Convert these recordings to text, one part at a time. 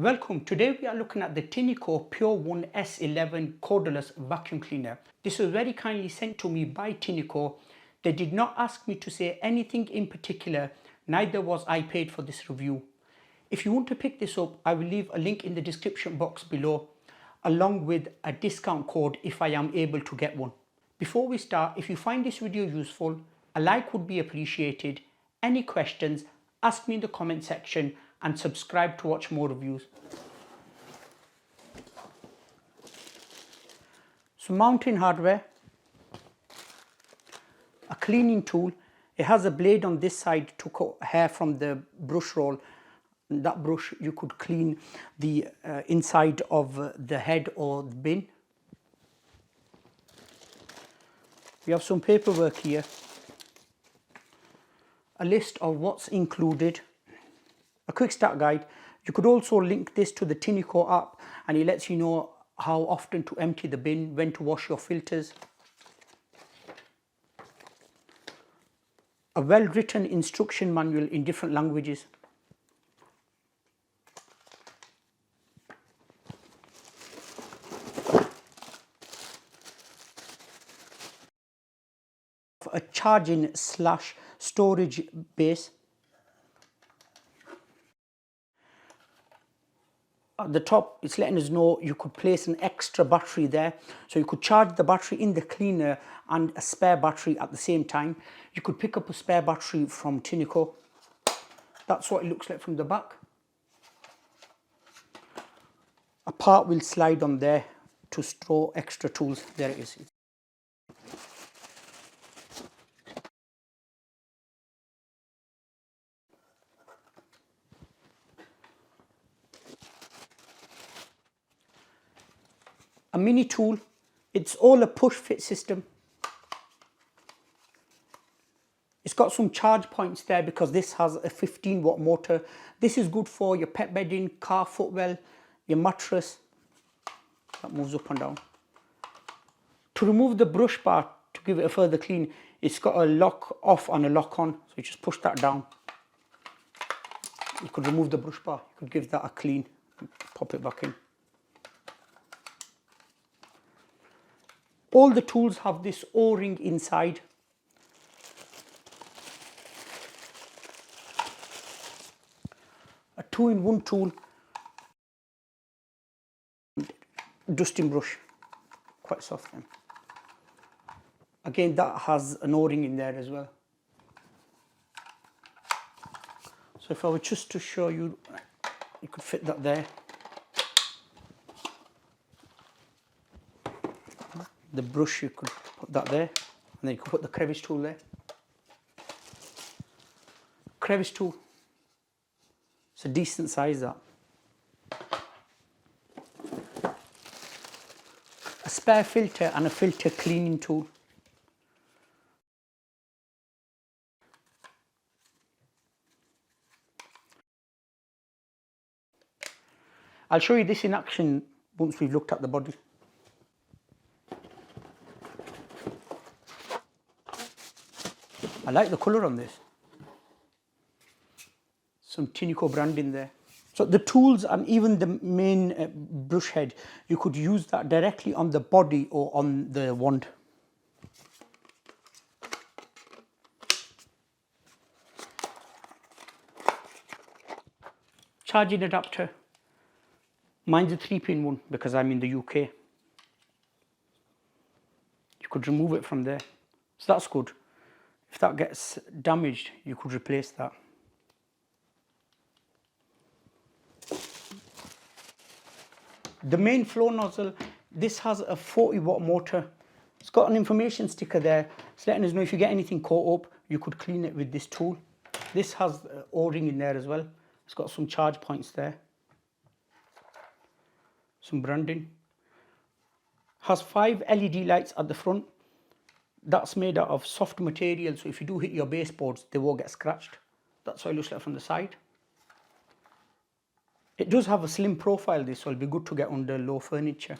Welcome. Today we are looking at the Tineco PURE ONE S11 cordless vacuum cleaner. This was very kindly sent to me by Tineco. They did not ask me to say anything in particular, neither was I paid for this review. If you want to pick this up, I will leave a link in the description box below, along with a discount code if I am able to get one. Before we start, if you find this video useful, a like would be appreciated. Any questions, ask me in the comment section and subscribe to watch more reviews. So mounting hardware, a cleaning tool. It has a blade on this side to cut hair from the brush roll. And that brush you could clean the inside of the head or the bin. We have some paperwork here, a list of what's included, a quick start guide. You could also link this to the Tineco app and it lets you know how often to empty the bin, when to wash your filters. A well-written instruction manual in different languages. A charging / storage base. At the top, it's letting us know you could place an extra battery there. So you could charge the battery in the cleaner and a spare battery at the same time. You could pick up a spare battery from Tineco. That's what it looks like from the back. A part will slide on there to store extra tools. There it is. A mini tool. It's all a push fit system. It's got some charge points there because this has a 15-watt motor. This is good for your pet bedding, car footwell, your mattress. That moves up and down. To remove the brush bar to give it a further clean, it's got a lock off and a lock on. So you just push that down. You could remove the brush bar. You could give that a clean and pop it back in. All the tools have this O-ring inside. A 2-in-1 tool. Dusting brush, quite soft then. Again, that has an O-ring in there as well. So if I were just to show you, you could fit that there. The brush, you could put that there, and then you could put the crevice tool there. Crevice tool, it's a decent size, that. A spare filter and a filter cleaning tool. I'll show you this in action once we've looked at the body. I like the colour on this. Some Tineco branding there. So the tools and even the main brush head, you could use that directly on the body or on the wand. Charging adapter. Mine's a 3-pin one because I'm in the UK. You could remove it from there. So that's good. If that gets damaged, you could replace that. The main flow nozzle, this has a 40-watt motor. It's got an information sticker there. It's letting us know if you get anything caught up, you could clean it with this tool. This has O-ring in there as well. It's got some charge points there. Some branding. Has 5 LED lights at the front. That's made out of soft material, so if you do hit your baseboards, they won't get scratched. That's what it looks like from the side. It does have a slim profile, this, so it'll be good to get under low furniture.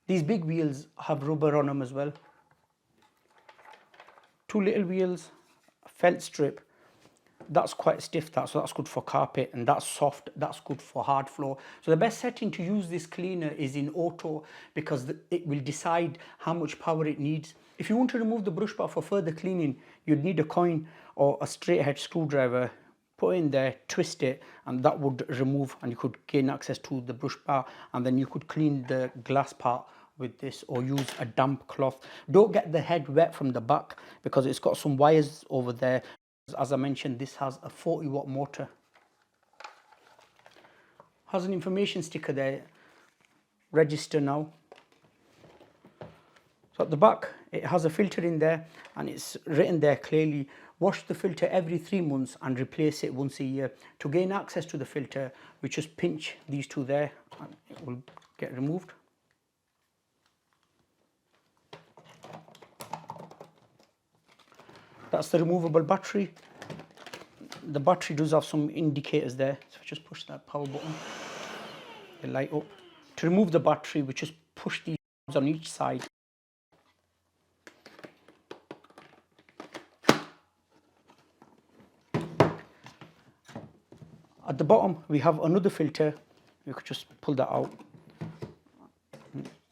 These big wheels have rubber on them as well. 2 little wheels, a felt strip. That's quite stiff, so that's good for carpet, and that's soft, that's good for hard floor. So the best setting to use this cleaner is in auto, because it will decide how much power it needs. If you want to remove the brush bar for further cleaning, you'd need a coin or a straight head screwdriver. Put it in there, twist it, and that would remove, and you could gain access to the brush bar, and then you could clean the glass part with this, or use a damp cloth. Don't get the head wet from the back, because it's got some wires over there. As I mentioned, this has a 40-watt motor. Has an information sticker there, register now. So at the back it has a filter in there, and it's written there clearly, wash the filter every 3 months and replace it once a year. To gain access to the filter, we just pinch these two there and it will get removed. That's the removable battery. The battery does have some indicators there, so just push that power button, they light up. To remove the battery, we just push these on each side. At the bottom we have another filter, you could just pull that out.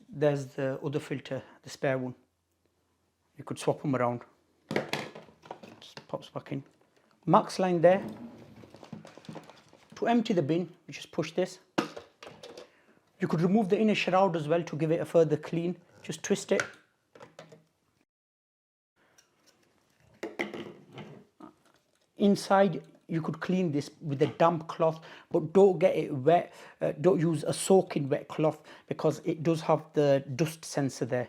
There's the other filter, the spare one. You could swap them around. Just pops back in. Max line there. To empty the bin, you just push this. You could remove the inner shroud as well to give it a further clean. Just twist it. Inside, you could clean this with a damp cloth, but don't get it wet. Don't use a soaking wet cloth, because it does have the dust sensor there.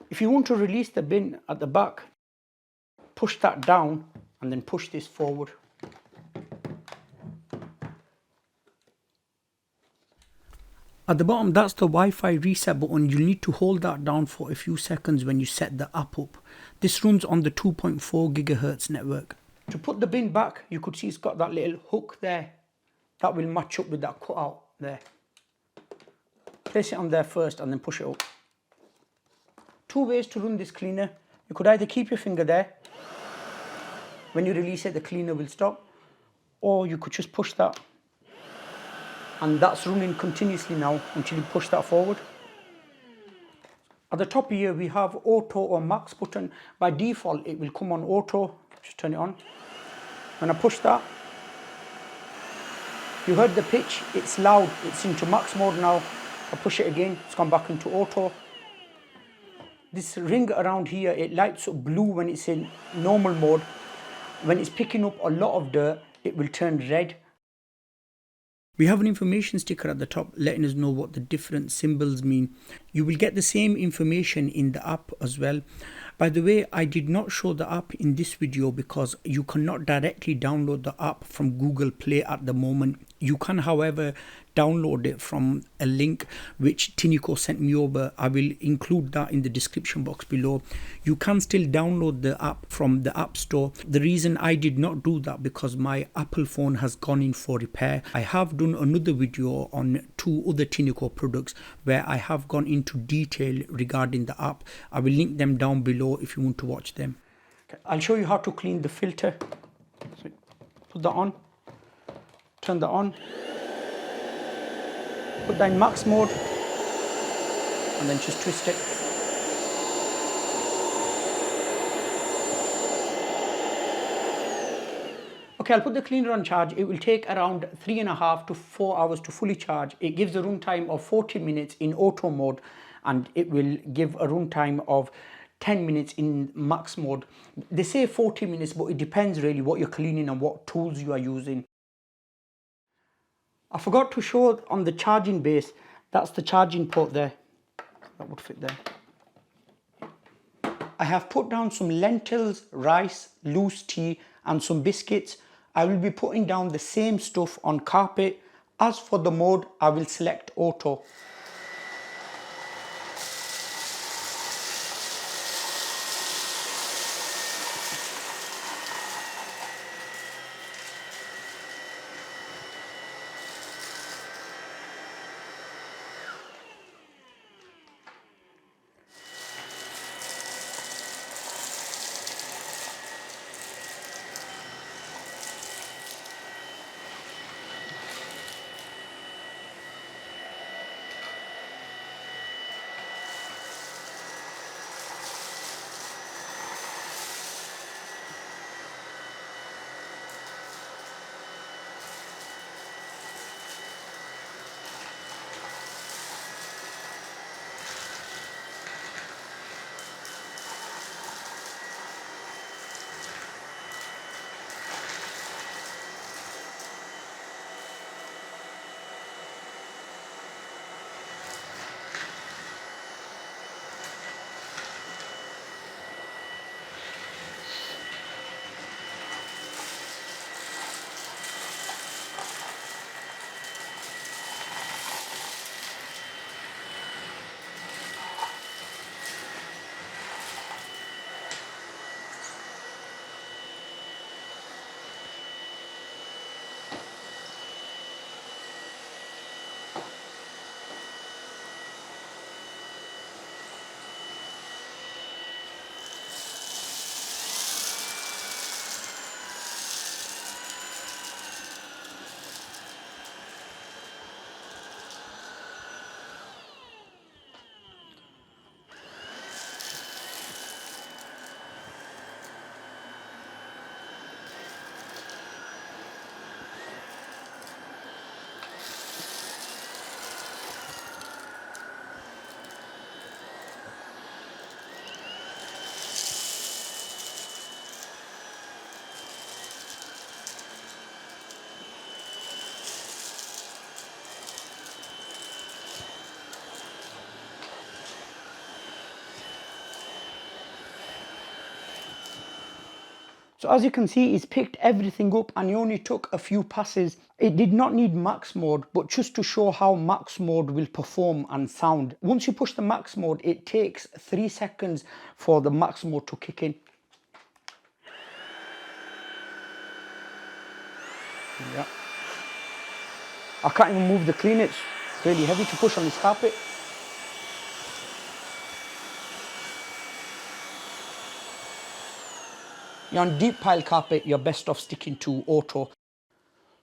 If you want to release the bin at the back, push that down and then push this forward. At the bottom, that's the Wi-Fi reset button. You'll need to hold that down for a few seconds when you set the app up. This runs on the 2.4 GHz network. To put the bin back, you could see it's got that little hook there. That will match up with that cutout there. Place it on there first and then push it up. 2 ways to run this cleaner. You could either keep your finger there. When you release it, the cleaner will stop. Or you could just push that, and that's running continuously now until you push that forward. At the top here we have auto or max button. By default it will come on auto. Just turn it on. When I push that, you heard the pitch, it's loud, it's into max mode now. I push it again, it's gone back into auto. This ring around here, it lights up blue when it's in normal mode. When it's picking up a lot of dirt, it will turn red. We have an information sticker at the top letting us know what the different symbols mean. You will get the same information in the app as well. By the way, I did not show the app in this video because you cannot directly download the app from Google Play at the moment. You can, however, download it from a link which Tineco sent me over. I will include that in the description box below. You can still download the app from the App Store. The reason I did not do that because my Apple phone has gone in for repair. I have done another video on 2 other Tineco products where I have gone into detail regarding the app. I will link them down below if you want to watch them. Okay, I'll show you how to clean the filter. So put that on, turn that on, put that in max mode, and then just twist it. Okay, I'll put the cleaner on charge. It will take around 3.5 to 4 hours to fully charge. It gives a runtime of 40 minutes in auto mode, and it will give a runtime of 10 minutes in max mode. They say 40 minutes, but it depends really what you're cleaning and what tools you are using. I forgot to show on the charging base, that's the charging port there. That would fit there. I have put down some lentils, rice, loose tea, and some biscuits. I will be putting down the same stuff on carpet. As for the mode, I will select auto. So as you can see, it's picked everything up and it only took a few passes. It did not need max mode, but just to show how max mode will perform and sound. Once you push the max mode, it takes 3 seconds for the max mode to kick in. Yeah. I can't even move the cleaner, it's really heavy to push on this carpet. You're on deep pile carpet, you're best off sticking to auto.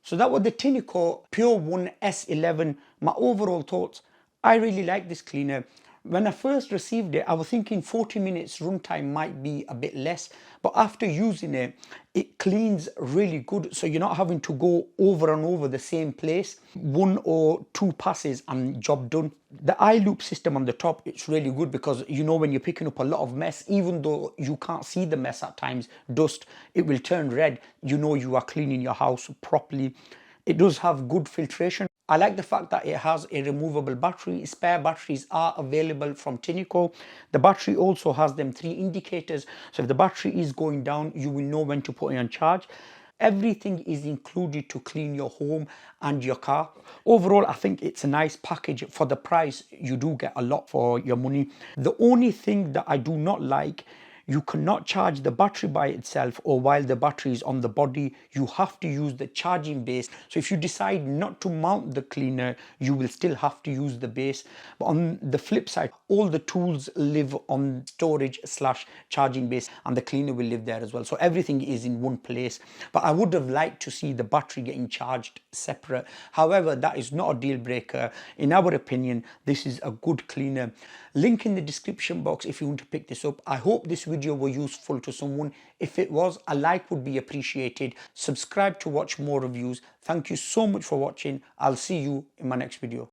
So that was the Tineco PURE ONE S11. My overall thoughts, I really like this cleaner. When I first received it, I was thinking 40 minutes runtime might be a bit less, but after using it, it cleans really good. So you're not having to go over and over the same place. 1 or 2 passes and job done. The iLoop system on the top, it's really good because you know when you're picking up a lot of mess, even though you can't see the mess at times, dust, it will turn red. You know you are cleaning your house properly. It does have good filtration. I like the fact that it has a removable battery. Spare batteries are available from Tineco. The battery also has them 3 indicators. So if the battery is going down, you will know when to put it on charge. Everything is included to clean your home and your car. Overall, I think it's a nice package. For the price, you do get a lot for your money. The only thing that I do not like, you cannot charge the battery by itself or while the battery is on the body. You have to use the charging base. So if you decide not to mount the cleaner, you will still have to use the base. But on the flip side, all the tools live on storage/charging base and the cleaner will live there as well. So everything is in one place. But I would have liked to see the battery getting charged separate. However, that is not a deal breaker. In our opinion, this is a good cleaner. Link in the description box if you want to pick this up. I hope this video was useful to someone. If it was, a like would be appreciated. Subscribe to watch more reviews. Thank you so much for watching. I'll see you in my next video.